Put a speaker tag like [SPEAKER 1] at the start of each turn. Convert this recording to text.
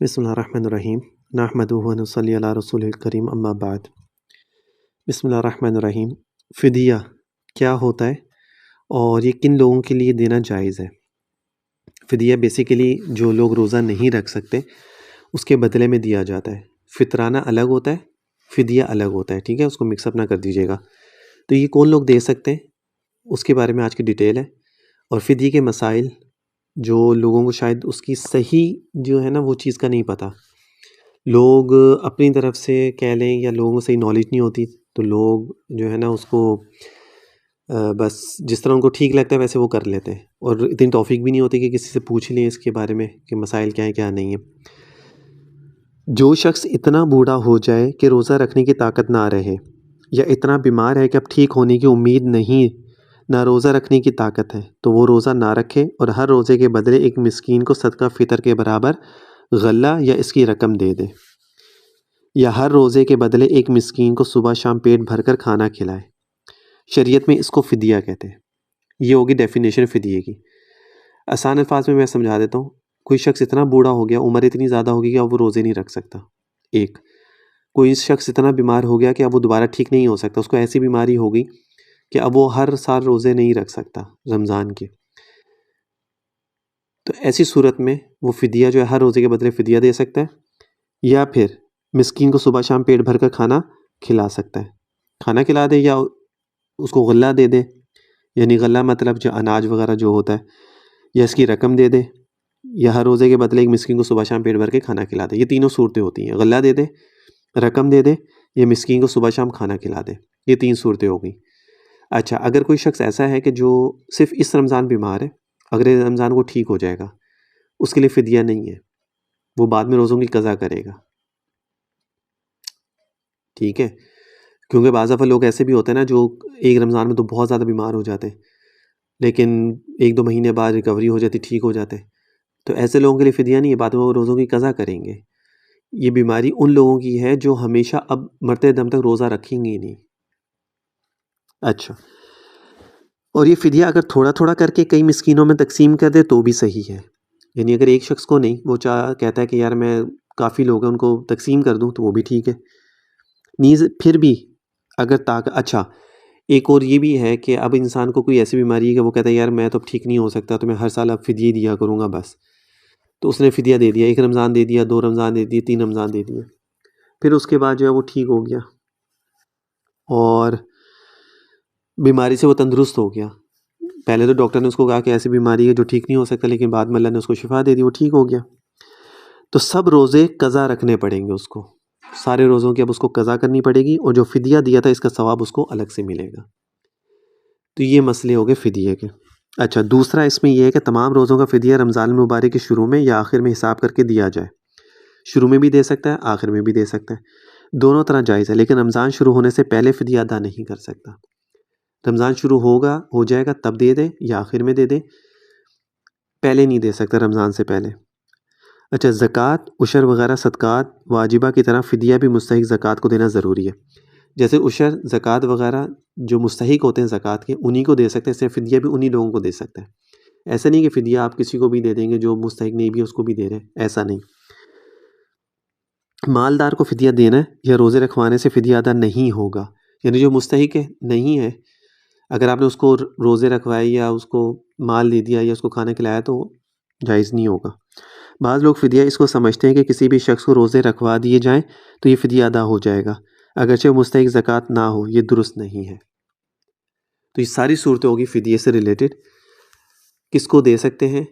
[SPEAKER 1] بسم اللہ الرحمن الرحیم نحمدہ و نصلی علی رسول الکریم اما بعد۔ بسم اللہ الرحمن الرحیم۔ فدیہ کیا ہوتا ہے اور یہ کن لوگوں کے لیے دینا جائز ہے؟ فدیہ بیسیکلی جو لوگ روزہ نہیں رکھ سکتے اس کے بدلے میں دیا جاتا ہے۔ فطرانہ الگ ہوتا ہے، فدیہ الگ ہوتا ہے، ٹھیک ہے، اس کو مکس اپ نہ کر دیجیے گا۔ تو یہ کون لوگ دے سکتے ہیں اس کے بارے میں آج کی ڈیٹیل ہے، اور فدیہ کے مسائل جو لوگوں کو شاید اس کی صحیح جو ہے نا وہ چیز کا نہیں پتہ، لوگ اپنی طرف سے کہہ لیں یا لوگوں کو صحیح نالج نہیں ہوتی تو لوگ جو ہے نا اس کو بس جس طرح ان کو ٹھیک لگتا ہے ویسے وہ کر لیتے ہیں، اور اتنی توفیق بھی نہیں ہوتی کہ کسی سے پوچھ لیں اس کے بارے میں کہ مسائل کیا ہیں کیا نہیں ہیں۔ جو شخص اتنا بوڑھا ہو جائے کہ روزہ رکھنے کی طاقت نہ رہے، یا اتنا بیمار ہے کہ اب ٹھیک ہونے کی امید نہیں، نہ روزہ رکھنے کی طاقت ہے، تو وہ روزہ نہ رکھے اور ہر روزے کے بدلے ایک مسکین کو صدقہ فطر کے برابر غلہ یا اس کی رقم دے دے، یا ہر روزے کے بدلے ایک مسکین کو صبح شام پیٹ بھر کر کھانا کھلائے۔ شریعت میں اس کو فدیہ کہتے ہیں۔ یہ ہوگی ڈیفینیشن فدیہ کی۔ آسان الفاظ میں سمجھا دیتا ہوں۔ کوئی شخص اتنا بوڑھا ہو گیا، عمر اتنی زیادہ ہوگی کہ اب وہ روزے نہیں رکھ سکتا، ایک کوئی شخص اتنا بیمار ہو گیا کہ اب وہ دوبارہ ٹھیک نہیں ہو سکتا، اس کو ایسی بیماری ہوگی کہ اب وہ ہر سال روزے نہیں رکھ سکتا رمضان کے، تو ایسی صورت میں وہ فدیہ جو ہے ہر روزے کے بدلے فدیہ دے سکتا ہے، یا پھر مسکین کو صبح شام پیٹ بھر کر کھانا کھلا سکتا ہے، کھانا کھلا دے یا اس کو غلہ دے دے، یعنی غلہ مطلب جو اناج وغیرہ جو ہوتا ہے، یا اس کی رقم دے دے، یا ہر روزے کے بدلے ایک مسکین کو صبح شام پیٹ بھر کے کھانا کھلا دے۔ یہ تینوں صورتیں ہوتی ہیں، غلہ دے دے، رقم دے دے، یا مسکین کو صبح شام کھانا کھلا دے، یہ تین صورتیں ہو گئیں۔ اچھا، اگر کوئی شخص ایسا ہے کہ جو صرف اس رمضان بیمار ہے، اگلے رمضان کو ٹھیک ہو جائے گا، اس کے لیے فدیہ نہیں ہے، وہ بعد میں روزوں کی قضا کرے گا، ٹھیک ہے، کیونکہ بعض دفعہ لوگ ایسے بھی ہوتے ہیں نا جو ایک رمضان میں تو بہت زیادہ بیمار ہو جاتے ہیں، لیکن ایک دو مہینے بعد ریکوری ہو جاتی، ٹھیک ہو جاتے، تو ایسے لوگوں کے لیے فدیہ نہیں ہے، بعد میں وہ روزوں کی قضا کریں گے۔ یہ بیماری ان لوگوں کی ہے جو ہمیشہ اب مرتے دم تک روزہ رکھیں گے ہی نہیں۔ اچھا، اور یہ فدیہ اگر تھوڑا تھوڑا کر کے کئی مسکینوں میں تقسیم کر دے تو بھی صحیح ہے، یعنی اگر ایک شخص کو نہیں، وہ کہتا ہے کہ یار میں کافی لوگ ہیں ان کو تقسیم کر دوں، تو وہ بھی ٹھیک ہے۔ نیز پھر بھی اگر اچھا ایک اور یہ بھی ہے کہ اب انسان کو کوئی ایسی بیماری ہے کہ وہ کہتا ہے یار میں تو اب ٹھیک نہیں ہو سکتا، تو میں ہر سال اب فدیہ دیا کروں گا بس، تو اس نے فدیہ دے دیا، ایک رمضان دے دیا، 2 رمضان دے دیے، 3 رمضان دے دیے، پھر اس کے بعد جو ہے وہ ٹھیک ہو گیا اور بیماری سے وہ تندرست ہو گیا۔ پہلے تو ڈاکٹر نے اس کو کہا کہ ایسی بیماری ہے جو ٹھیک نہیں ہو سکتا، لیکن بعد میں اللہ نے اس کو شفا دے دی، وہ ٹھیک ہو گیا، تو سب روزے قضا رکھنے پڑیں گے اس کو، سارے روزوں کی اب اس کو قضا کرنی پڑے گی، اور جو فدیہ دیا تھا اس کا ثواب اس کو الگ سے ملے گا۔ تو یہ مسئلے ہو گئے فدیہ کے۔ اچھا، دوسرا اس میں یہ ہے کہ تمام روزوں کا فدیہ رمضان المبارک کے شروع میں یا آخر میں حساب کر کے دیا جائے۔ شروع میں بھی دے سکتا ہے، آخر میں بھی دے سکتا ہے، دونوں طرح جائز ہے، لیکن رمضان شروع ہونے سے پہلے فدیہ ادا نہیں کر سکتا۔ رمضان شروع ہو جائے گا تب دے دے یا آخر میں دے دے، پہلے نہیں دے سکتا رمضان سے پہلے۔ اچھا، زکوٰۃ، عشر وغیرہ صدقات واجبہ کی طرح فدیہ بھی مستحق زکوٰۃ کو دینا ضروری ہے۔ جیسے عشر، زکوٰۃ وغیرہ جو مستحق ہوتے ہیں زکوٰۃ کے، انہی کو دے سکتے ہیں، صرف فدیہ بھی انہی لوگوں کو دے سکتے ہیں۔ ایسا نہیں کہ فدیہ آپ کسی کو بھی دے دیں گے جو مستحق نہیں بھی اس کو بھی دے رہے ہیں، ایسا نہیں۔ مالدار کو فدیہ دینا ہے یا روزے رکھوانے سے فدیہ ادا نہیں ہوگا، یعنی جو مستحق ہے نہیں ہے، اگر آپ نے اس کو روزے رکھوائے یا اس کو مال دے دیا یا اس کو کھانا کھلایا تو جائز نہیں ہوگا۔ بعض لوگ فدیہ اس کو سمجھتے ہیں کہ کسی بھی شخص کو روزے رکھوا دیے جائیں تو یہ فدیہ ادا ہو جائے گا، اگرچہ وہ مستحق زکوٰۃ نہ ہو، یہ درست نہیں ہے۔ تو یہ ساری صورتیں ہوگی فدیہ سے ریلیٹڈ، کس کو دے سکتے ہیں